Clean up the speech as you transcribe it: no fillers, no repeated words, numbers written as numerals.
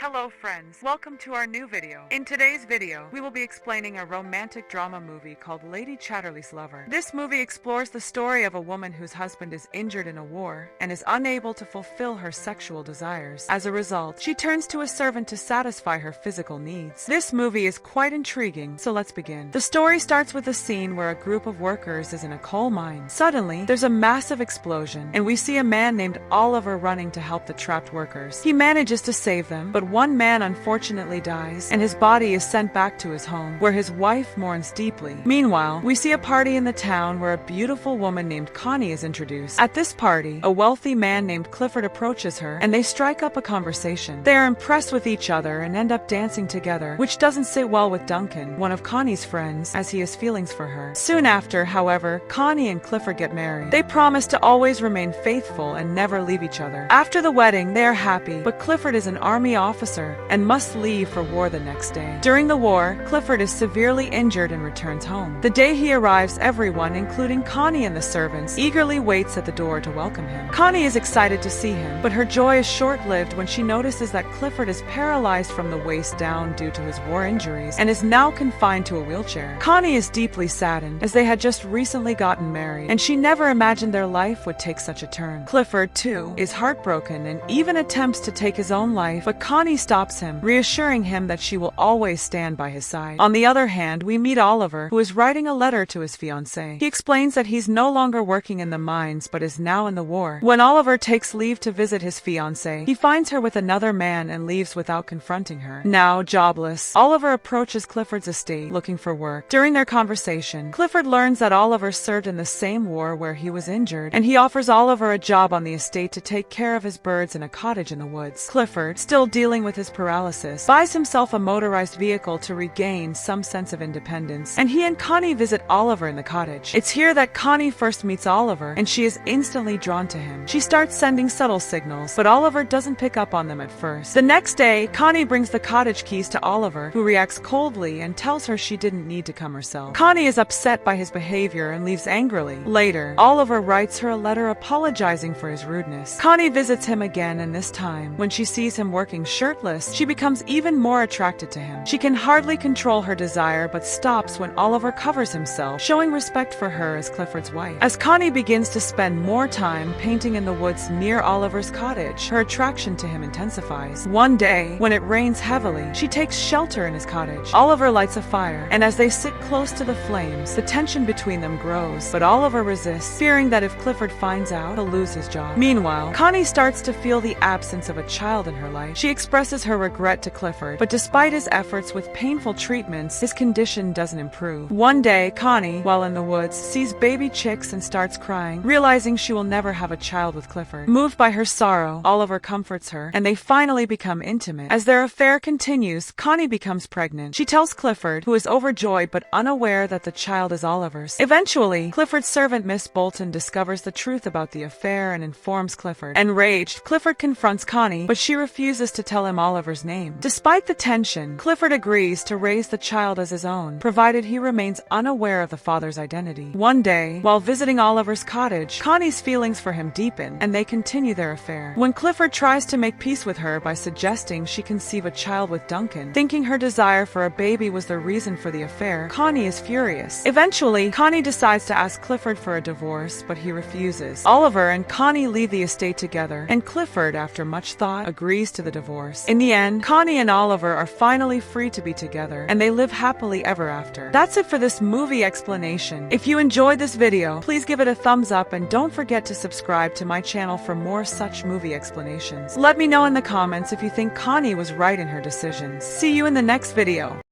Hello friends, welcome to our new video. In today's video, we will be explaining a romantic drama movie called Lady Chatterley's Lover. This movie explores the story of a woman whose husband is injured in a war and is unable to fulfill her sexual desires. As a result, she turns to a servant to satisfy her physical needs. This movie is quite intriguing, so let's begin. The story starts with a scene where a group of workers is in a coal mine. Suddenly, there's a massive explosion, and we see a man named Oliver running to help the trapped workers. He manages to save them, but one man unfortunately dies, and his body is sent back to his home, where his wife mourns deeply. Meanwhile, we see a party in the town where a beautiful woman named Connie is introduced. At this party, a wealthy man named Clifford approaches her, and they strike up a conversation. They are impressed with each other and end up dancing together, which doesn't sit well with Duncan, one of Connie's friends, as he has feelings for her. Soon after, however, Connie and Clifford get married. They promise to always remain faithful and never leave each other. After the wedding, they are happy, but Clifford is an army officer and must leave for war the next day. During the war, Clifford is severely injured and returns home. The day he arrives, everyone, including Connie and the servants, eagerly waits at the door to welcome him. Connie is excited to see him, but her joy is short-lived when she notices that Clifford is paralyzed from the waist down due to his war injuries and is now confined to a wheelchair. Connie is deeply saddened, as they had just recently gotten married, and she never imagined their life would take such a turn. Clifford, too, is heartbroken and even attempts to take his own life, but Connie stops him, reassuring him that she will always stand by his side. On the other hand, we meet Oliver, who is writing a letter to his fiancée. He explains that he's no longer working in the mines, but is now in the war. When Oliver takes leave to visit his fiancée, he finds her with another man and leaves without confronting her. Now jobless, Oliver approaches Clifford's estate, looking for work. During their conversation, Clifford learns that Oliver served in the same war where he was injured, and he offers Oliver a job on the estate to take care of his birds in a cottage in the woods. Clifford, still dealing with his paralysis, buys himself a motorized vehicle to regain some sense of independence, and he and Connie visit Oliver in the cottage. It's here that Connie first meets Oliver, and she is instantly drawn to him. She starts sending subtle signals, but Oliver doesn't pick up on them at first. The next day, Connie brings the cottage keys to Oliver, who reacts coldly and tells her she didn't need to come herself. Connie is upset by his behavior and leaves angrily. Later, Oliver writes her a letter apologizing for his rudeness. Connie visits him again, and this time, when she sees him working shirtless, she becomes even more attracted to him. She can hardly control her desire, but stops when Oliver covers himself, showing respect for her as Clifford's wife. As Connie begins to spend more time painting in the woods near Oliver's cottage, her attraction to him intensifies. One day, when it rains heavily, she takes shelter in his cottage. Oliver lights a fire, and as they sit close to the flames, the tension between them grows, but Oliver resists, fearing that if Clifford finds out, he'll lose his job. Meanwhile, Connie starts to feel the absence of a child in her life. She expresses her regret to Clifford, but despite his efforts with painful treatments, his condition doesn't improve. One day, Connie, while in the woods, sees baby chicks and starts crying, realizing she will never have a child with Clifford. Moved by her sorrow, Oliver comforts her, and they finally become intimate. As their affair continues, Connie becomes pregnant. She tells Clifford, who is overjoyed but unaware that the child is Oliver's. Eventually, Clifford's servant Miss Bolton discovers the truth about the affair and informs Clifford. Enraged, Clifford confronts Connie, but she refuses to tell him Oliver's name. Despite the tension, Clifford agrees to raise the child as his own, provided he remains unaware of the father's identity. One day, while visiting Oliver's cottage, Connie's feelings for him deepen, and they continue their affair. When Clifford tries to make peace with her by suggesting she conceive a child with Duncan, thinking her desire for a baby was the reason for the affair, Connie is furious. Eventually, Connie decides to ask Clifford for a divorce, but he refuses. Oliver and Connie leave the estate together, and Clifford, after much thought, agrees to the divorce. In the end, Connie and Oliver are finally free to be together, and they live happily ever after. That's it for this movie explanation. If you enjoyed this video, please give it a thumbs up and don't forget to subscribe to my channel for more such movie explanations. Let me know in the comments if you think Connie was right in her decisions. See you in the next video.